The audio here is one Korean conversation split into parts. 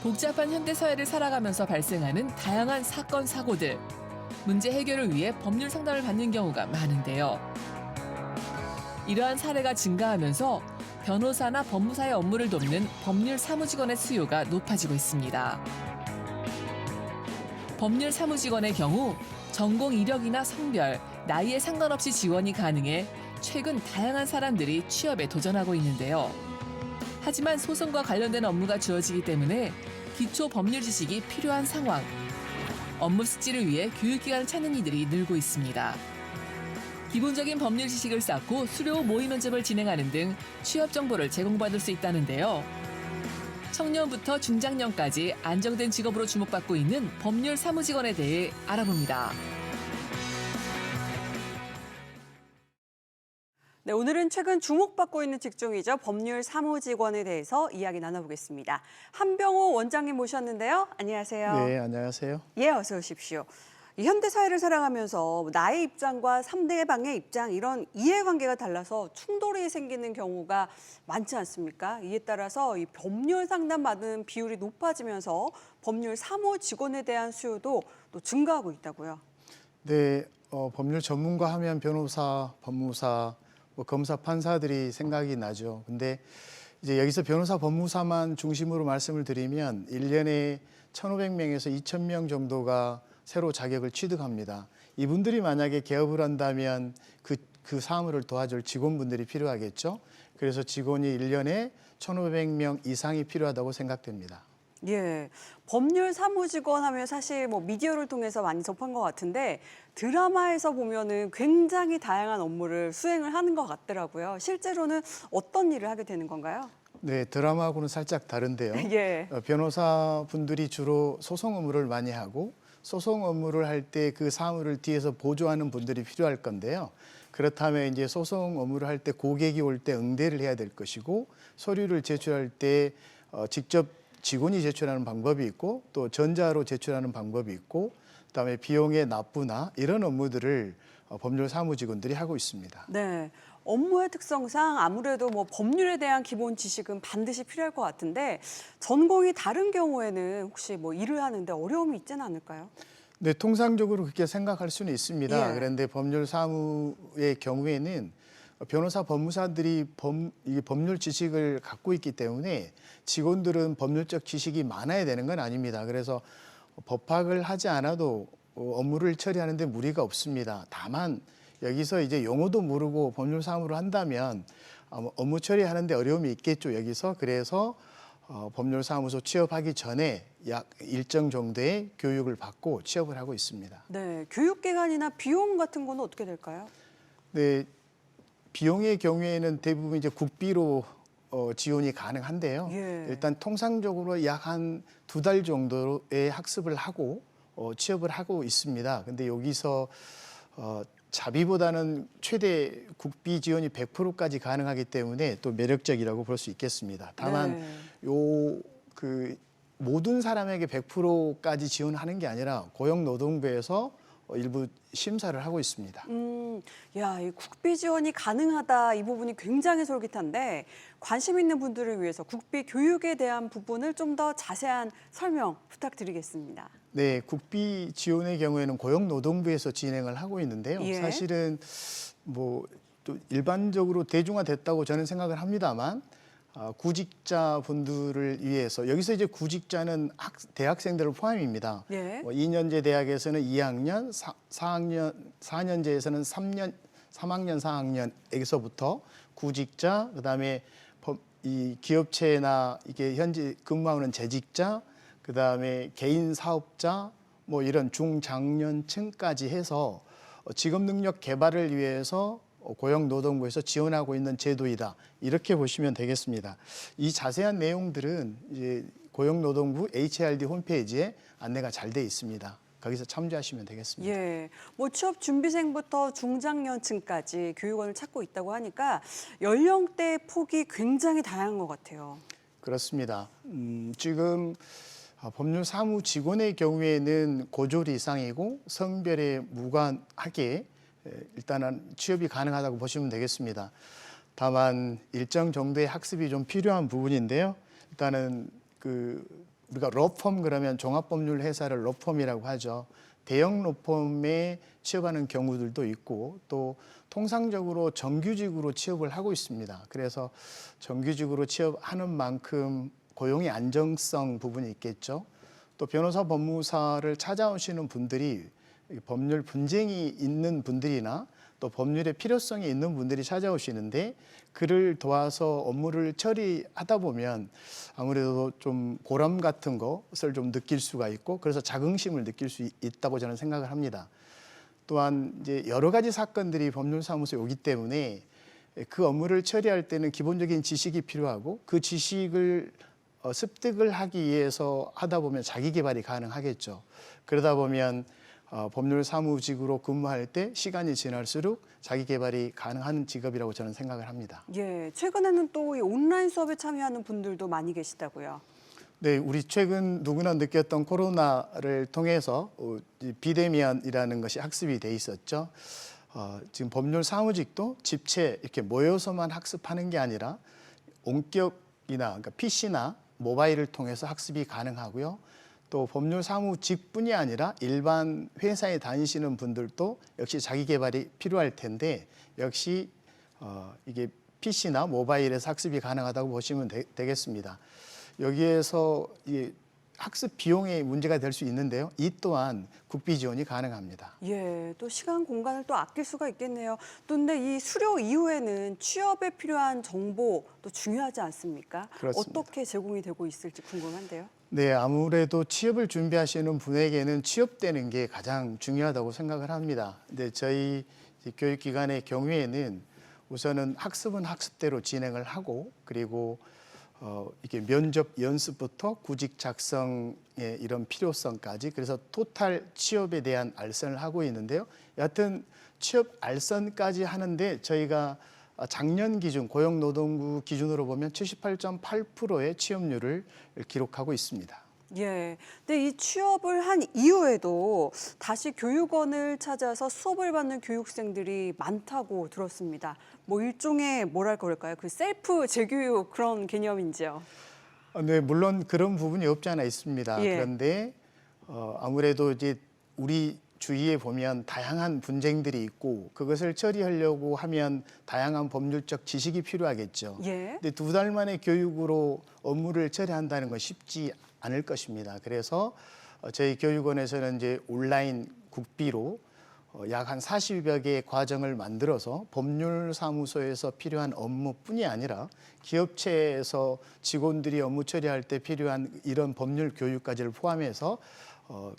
복잡한 현대사회를 살아가면서 발생하는 다양한 사건, 사고들. 문제 해결을 위해 법률 상담을 받는 경우가 많은데요. 이러한 사례가 증가하면서 변호사나 법무사의 업무를 돕는 법률 사무직원의 수요가 높아지고 있습니다. 법률 사무직원의 경우 전공 이력이나 성별, 나이에 상관없이 지원이 가능해 최근 다양한 사람들이 취업에 도전하고 있는데요. 하지만 소송과 관련된 업무가 주어지기 때문에 기초 법률 지식이 필요한 상황. 업무 숙지를 위해 교육기관을 찾는 이들이 늘고 있습니다. 기본적인 법률 지식을 쌓고 수료 모의 면접을 진행하는 등 취업 정보를 제공받을 수 있다는데요. 청년부터 중장년까지 안정된 직업으로 주목받고 있는 법률 사무직원에 대해 알아봅니다. 네, 오늘은 최근 주목받고 있는 직종이죠. 법률 사무직원에 대해서 이야기 나눠보겠습니다. 한병호 원장님 모셨는데요. 안녕하세요. 네, 안녕하세요. 예, 어서 오십시오. 이 현대 사회를 살아가면서 나의 입장과 상대방의 입장 이런 이해관계가 달라서 충돌이 생기는 경우가 많지 않습니까? 이에 따라서 이 법률 상담 받는 비율이 높아지면서 법률 사무 직원에 대한 수요도 또 증가하고 있다고요. 네, 법률 전문가 하면 변호사, 법무사, 검사, 판사들이 생각이 나죠. 근데 이제 여기서 변호사, 법무사만 중심으로 말씀을 드리면 1년에 1,500명에서 2,000명 정도가 새로 자격을 취득합니다. 이분들이 만약에 개업을 한다면 그 사무를 도와줄 직원분들이 필요하겠죠. 그래서 직원이 1년에 1,500명 이상이 필요하다고 생각됩니다. 예, 법률 사무직원 하면 사실 뭐 미디어를 통해서 많이 접한 것 같은데 드라마에서 보면은 굉장히 다양한 업무를 수행을 하는 것 같더라고요. 실제로는 어떤 일을 하게 되는 건가요? 네, 드라마하고는 살짝 다른데요. 예. 변호사분들이 주로 소송 업무를 많이 하고 소송 업무를 할 때 그 사무를 뒤에서 보조하는 분들이 필요할 건데요. 그렇다면 이제 소송 업무를 할 때 고객이 올 때 응대를 해야 될 것이고 서류를 제출할 때 직접 직원이 제출하는 방법이 있고 또 전자로 제출하는 방법이 있고 그다음에 비용의 납부나 이런 업무들을 법률 사무직원들이 하고 있습니다. 네, 업무의 특성상 아무래도 뭐 법률에 대한 기본 지식은 반드시 필요할 것 같은데 전공이 다른 경우에는 혹시 뭐 일을 하는데 어려움이 있지는 않을까요? 네, 통상적으로 그렇게 생각할 수는 있습니다. 예. 그런데 법률 사무의 경우에는 변호사, 법무사들이 이 법률 지식을 갖고 있기 때문에 직원들은 법률적 지식이 많아야 되는 건 아닙니다. 그래서 법학을 하지 않아도 업무를 처리하는 데 무리가 없습니다. 다만 여기서 이제 용어도 모르고 법률 사무를 한다면 업무 처리하는 데 어려움이 있겠죠, 여기서. 그래서 법률사무소 취업하기 전에 약 일정 정도의 교육을 받고 취업을 하고 있습니다. 네, 교육기관이나 비용 같은 거는 어떻게 될까요? 네, 비용의 경우에는 대부분 이제 국비로 지원이 가능한데요. 예. 일단 통상적으로 약 한 2달 정도의 학습을 하고 취업을 하고 있습니다. 근데 여기서 자비보다는 최대 국비 지원이 100%까지 가능하기 때문에 또 매력적이라고 볼 수 있겠습니다. 다만 모든 사람에게 100%까지 지원하는 게 아니라 고용노동부에서 일부 심사를 하고 있습니다. 야, 이 국비 지원이 가능하다 이 부분이 굉장히 솔깃한데 관심 있는 분들을 위해서 국비 교육에 대한 부분을 좀 더 자세한 설명 부탁드리겠습니다. 네, 국비 지원의 경우에는 고용노동부에서 진행을 하고 있는데요. 예. 사실은 뭐 또 일반적으로 대중화됐다고 저는 생각을 합니다만 구직자 분들을 위해서 여기서 이제 구직자는 대학생들을 포함입니다. 예. 2년제 대학에서는 2학년, 4년제에서는 3학년, 4학년에서부터 구직자, 그다음에 이 기업체나 이게 현재 근무하는 재직자, 그다음에 개인 사업자, 뭐 이런 중장년층까지 해서 직업 능력 개발을 위해서 고용노동부에서 지원하고 있는 제도이다. 이렇게 보시면 되겠습니다. 이 자세한 내용들은 이제 고용노동부 HRD 홈페이지에 안내가 잘 돼 있습니다. 거기서 참조하시면 되겠습니다. 예, 뭐 취업 준비생부터 중장년층까지 교육원을 찾고 있다고 하니까 연령대 폭이 굉장히 다양한 것 같아요. 그렇습니다. 지금 법률 사무 직원의 경우에는 고졸 이상이고 성별에 무관하게 일단은 취업이 가능하다고 보시면 되겠습니다. 다만 일정 정도의 학습이 좀 필요한 부분인데요. 일단은 우리가 로펌 그러면 종합법률 회사를 로펌이라고 하죠. 대형 로펌에 취업하는 경우들도 있고 또 통상적으로 정규직으로 취업을 하고 있습니다. 그래서 정규직으로 취업하는 만큼 고용의 안정성 부분이 있겠죠. 또 변호사 법무사를 찾아오시는 분들이 법률 분쟁이 있는 분들이나 또 법률의 필요성이 있는 분들이 찾아오시는데 그를 도와서 업무를 처리하다 보면 아무래도 좀 보람 같은 것을 좀 느낄 수가 있고 그래서 자긍심을 느낄 수 있다고 저는 생각을 합니다. 또한 이제 여러 가지 사건들이 법률사무소에 오기 때문에 그 업무를 처리할 때는 기본적인 지식이 필요하고 그 지식을 습득을 하기 위해서 하다 보면 자기 개발이 가능하겠죠. 그러다 보면 법률 사무직으로 근무할 때 시간이 지날수록 자기 개발이 가능한 직업이라고 저는 생각을 합니다. 예, 최근에는 또 이 온라인 수업에 참여하는 분들도 많이 계시다고요. 네, 우리 최근 누구나 느꼈던 코로나를 통해서 비대면이라는 것이 학습이 돼 있었죠. 지금 법률 사무직도 집체 이렇게 모여서만 학습하는 게 아니라 온격이나 그러니까 PC나 모바일을 통해서 학습이 가능하고요. 또 법률 사무직뿐이 아니라 일반 회사에 다니시는 분들도 역시 자기 개발이 필요할 텐데 역시 이게 PC나 모바일에서 학습이 가능하다고 보시면 되겠습니다. 여기에서 이 학습 비용의 문제가 될 수 있는데요. 이 또한 국비 지원이 가능합니다. 예, 또 시간 공간을 또 아낄 수가 있겠네요. 또 근데 이 수료 이후에는 취업에 필요한 정보 또 중요하지 않습니까? 그렇습니다. 어떻게 제공이 되고 있을지 궁금한데요. 네, 아무래도 취업을 준비하시는 분에게는 취업되는 게 가장 중요하다고 생각을 합니다. 근데 저희 교육기관의 경우에는 우선은 학습은 학습대로 진행을 하고 그리고 이게 면접 연습부터 구직 작성의 이런 필요성까지 그래서 토탈 취업에 대한 알선을 하고 있는데요. 여하튼 취업 알선까지 하는데 저희가 작년 기준 고용노동부 기준으로 보면 78.8%의 취업률을 기록하고 있습니다. 예, 근데 이 취업을 한 이후에도 다시 교육원을 찾아서 수업을 받는 교육생들이 많다고 들었습니다. 뭐 일종의 뭐랄까 그럴까요? 그 셀프 재교육 그런 개념인지요? 네, 물론 그런 부분이 없지 않아 있습니다. 예. 그런데 아무래도 이제 우리 주위에 보면 다양한 분쟁들이 있고 그것을 처리하려고 하면 다양한 법률적 지식이 필요하겠죠. 예. 근데 2달 만에 교육으로 업무를 처리한다는 건 쉽지 않을 것입니다. 그래서 저희 교육원에서는 이제 온라인 국비로 약 한 40여 개의 과정을 만들어서 법률사무소에서 필요한 업무뿐이 아니라 기업체에서 직원들이 업무 처리할 때 필요한 이런 법률 교육까지를 포함해서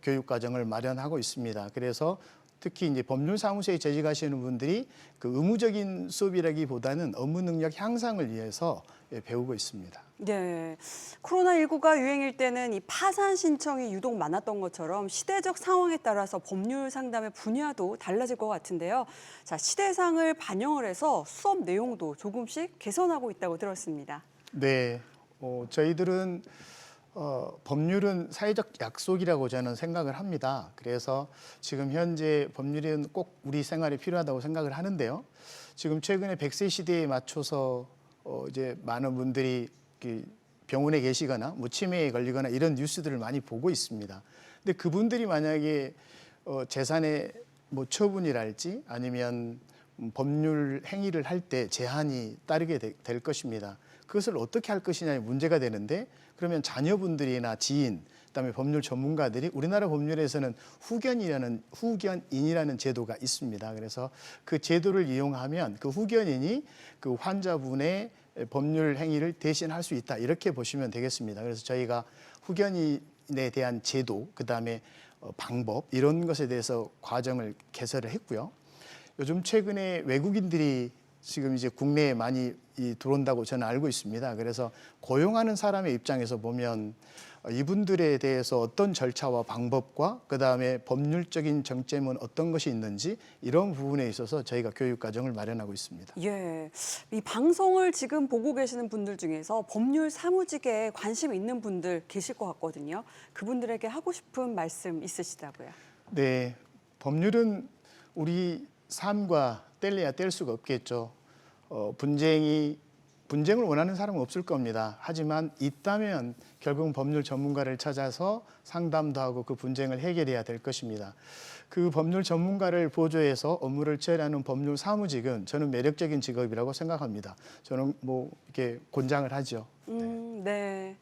교육 과정을 마련하고 있습니다. 그래서 특히 이제 법률사무소에 재직하시는 분들이 그 의무적인 수업이라기보다는 업무 능력 향상을 위해서 배우고 있습니다. 네, 코로나19가 유행일 때는 이 파산 신청이 유독 많았던 것처럼 시대적 상황에 따라서 법률 상담의 분야도 달라질 것 같은데요. 자, 시대상을 반영을 해서 수업 내용도 조금씩 개선하고 있다고 들었습니다. 네, 저희들은 법률은 사회적 약속이라고 저는 생각을 합니다. 그래서 지금 현재 법률은 꼭 우리 생활에 필요하다고 생각을 하는데요. 지금 최근에 100세 시대에 맞춰서 이제 많은 분들이 병원에 계시거나 뭐 치매에 걸리거나 이런 뉴스들을 많이 보고 있습니다. 근데 그분들이 만약에 재산의 뭐 처분이랄지 아니면 법률 행위를 할 때 제한이 따르게 될 것입니다. 그것을 어떻게 할 것이냐의 문제가 되는데 그러면 자녀분들이나 지인, 그다음에 법률 전문가들이 우리나라 법률에서는 후견인이라는 제도가 있습니다. 그래서 그 제도를 이용하면 그 후견인이 그 환자분의 법률 행위를 대신할 수 있다. 이렇게 보시면 되겠습니다. 그래서 저희가 후견인에 대한 제도, 그다음에 방법 이런 것에 대해서 과정을 개설을 했고요. 요즘 최근에 외국인들이 지금 이제 국내에 많이 들어온다고 저는 알고 있습니다. 그래서 고용하는 사람의 입장에서 보면 이분들에 대해서 어떤 절차와 방법과 그다음에 법률적인 정점은 어떤 것이 있는지 이런 부분에 있어서 저희가 교육 과정을 마련하고 있습니다. 예, 이 방송을 지금 보고 계시는 분들 중에서 법률 사무직에 관심 있는 분들 계실 것 같거든요. 그분들에게 하고 싶은 말씀 있으시다고요? 네, 법률은 우리 삶과 뗄래야 뗄 수가 없겠죠. 분쟁이 분쟁을 원하는 사람은 없을 겁니다. 하지만 있다면 결국은 법률 전문가를 찾아서 상담도 하고 그 분쟁을 해결해야 될 것입니다. 그 법률 전문가를 보조해서 업무를 처리하는 법률 사무직은 저는 매력적인 직업이라고 생각합니다. 저는 뭐 이렇게 권장을 하죠. 네.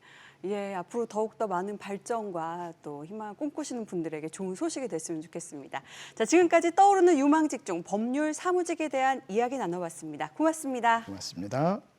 예, 앞으로 더욱더 많은 발전과 또 희망을 꿈꾸시는 분들에게 좋은 소식이 됐으면 좋겠습니다. 자, 지금까지 떠오르는 유망 직종 법률 사무직에 대한 이야기 나눠봤습니다. 고맙습니다. 고맙습니다.